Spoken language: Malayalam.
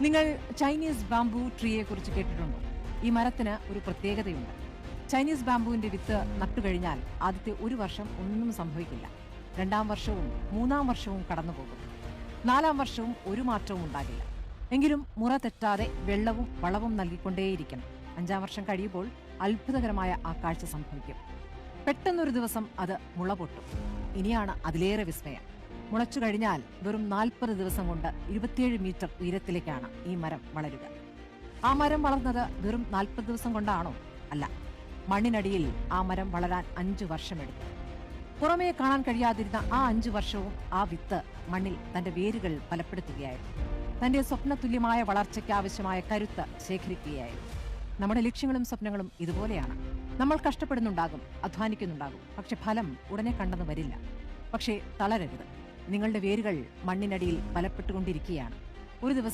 നിങ്ങൾ ചൈനീസ് ബാംബു ട്രീയെ കുറിച്ച് കേട്ടിട്ടുണ്ടോ? ഈ മരത്തിന് ഒരു പ്രത്യേകതയുണ്ട്. ചൈനീസ് ബാംബുവിന്റെ വിത്ത് നട്ടുകഴിഞ്ഞാൽ ആദ്യത്തെ ഒരു വർഷം ഒന്നും സംഭവിക്കില്ല. 2-ാം വർഷവും 3-ാം വർഷവും കടന്നുപോകും. 4-ാം വർഷവും ഒരു മാറ്റവും ഉണ്ടാകില്ല. എങ്കിലും മുറ തെറ്റാതെ വെള്ളവും വളവും നൽകിക്കൊണ്ടേയിരിക്കണം. 5-ാം വർഷം കഴിയുമ്പോൾ അത്ഭുതകരമായ ആ കാഴ്ച സംഭവിക്കും. പെട്ടെന്നൊരു ദിവസം അത് മുള പൊട്ടും. ഇനിയാണ് അതിലേറെ വിസ്മയം. മുളച്ചു കഴിഞ്ഞാൽ വെറും 40 ദിവസം കൊണ്ട് 27 മീറ്റർ ഉയരത്തിലേക്കാണ് ഈ മരം വളരുക. ആ മരം വളർന്നത് വെറും 40 ദിവസം കൊണ്ടാണോ? അല്ല, മണ്ണിനടിയിൽ ആ മരം വളരാൻ 5 വർഷമെടുത്തു. പുറമേ കാണാൻ കഴിയാതിരുന്ന ആ 5 വർഷവും ആ വിത്ത് മണ്ണിൽ തന്റെ വേരുകൾ ബലപ്പെടുത്തുകയായിരുന്നു. തന്റെ സ്വപ്നതുല്യമായ വളർച്ചയ്ക്ക് ആവശ്യമായ കരുത്ത് ശേഖരിക്കുകയായിരുന്നു. നമ്മുടെ ലക്ഷ്യങ്ങളും സ്വപ്നങ്ങളും ഇതുപോലെയാണ്. നമ്മൾ കഷ്ടപ്പെടുന്നുണ്ടാകും, അധ്വാനിക്കുന്നുണ്ടാകും, പക്ഷെ ഫലം ഉടനെ കണ്ടെന്ന് വരില്ല. പക്ഷേ തളരരുത്. നിങ്ങളുടെ വേരുകൾ മണ്ണിനടിയിൽ ബലപ്പെട്ടുകൊണ്ടിരിക്കുകയാണ്. ഒരു ദിവസം